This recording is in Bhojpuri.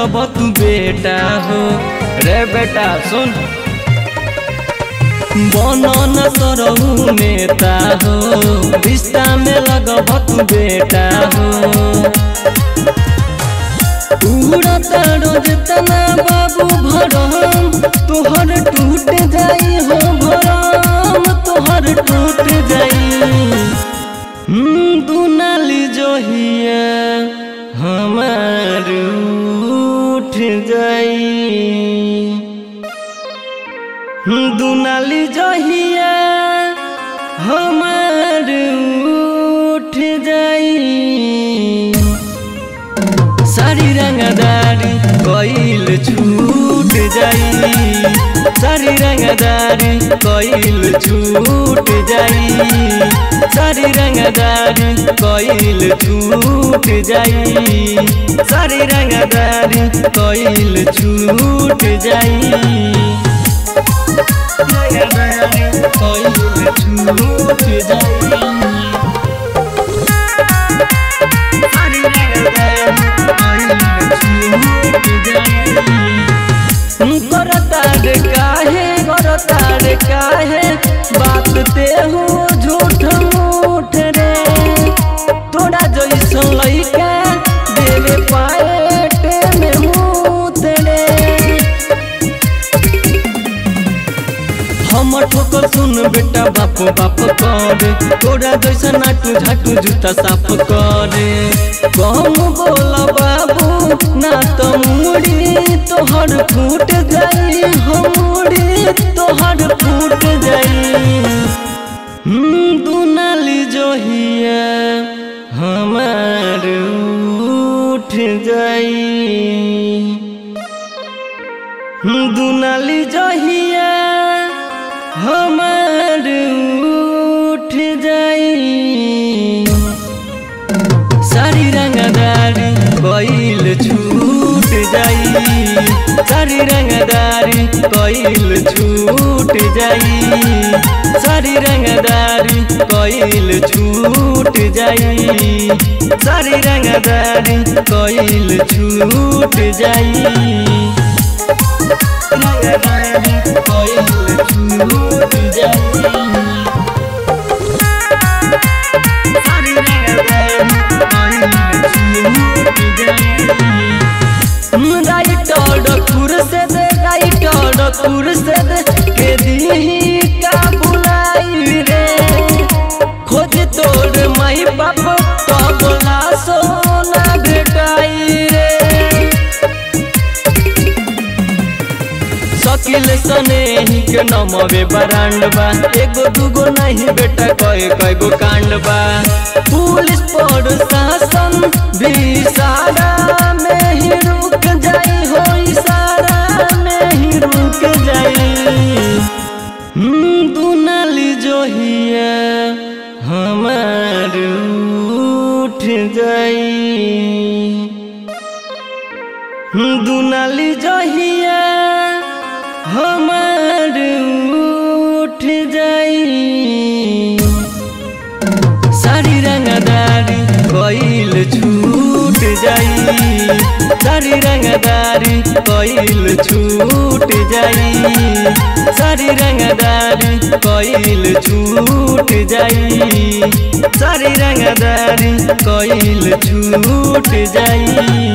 लगब तू बेटा हो। रे बेटा सुन, बनन सरहु नेता हो, रिश्ता में लगब तू बेटा हो। उड़ता रोज तना बाबू भरम, तोहर टूट जाई हो भरम, तोहर टूट जाई। दुनाली जोहिया हमार उठ जाई, दुनाली जोहिया हमार उठ जाई। सारी रंगदारी कोइल छूट जाई, सारी रंगदारी कोइल छूट जाई, सारी रंगदारी कोइल छूट जाई, सारी रंगदारी कोइल छूट जाई, रंगदारी कोइल छूट जाई। करतार काहे बात ते हो झूठ मूठ रे, तोरा जैसन लइका देवे पाएटे में मूत रे। हम ठोकर सुन बेटा बाप बाप करे, तोरा जैसन नाटू झाटू जूता साफ करे। कम बोल बाबू ना तो मुड़ी तोहर फूट जाई, मुड़ी तोहर फूट जाई। दुनाली जोहिया हमार उठ जाई, दुनाली जोहिया हमार उठ जाई। सारी रंगदारी कोइल छूट जाई, सारी रंगदारी कोइल छूट जाई, सारी रंगदारी कोइल छूट जाई, सारी रंगदारी कोइल छूट जाई, रंगदारी कोइल छूट जाई। खुर्सद के दी का बुलाई रे, खोज तोर माई बाप तो बोला सोना बेटाई रे। शकील सने ही के नमवे बरांडबा, एगो दूगो नहीं बेटा कई कई गो कांडबा। पुलिस पर शासन भी सारा में ही रुक जाई हो, इशारा में ही रुक जाई। दुनाली जोहिया हमार उठ जाई, दुनाली जोहिया हमार उठ जाई। सारी रंगदारी कोइल छूट जाई, सारी रंगदारी कोइल छूट जाई, सारी रंगदारी कोइल छूट जाई, सारी रंगदारी कोइल छूट जाई।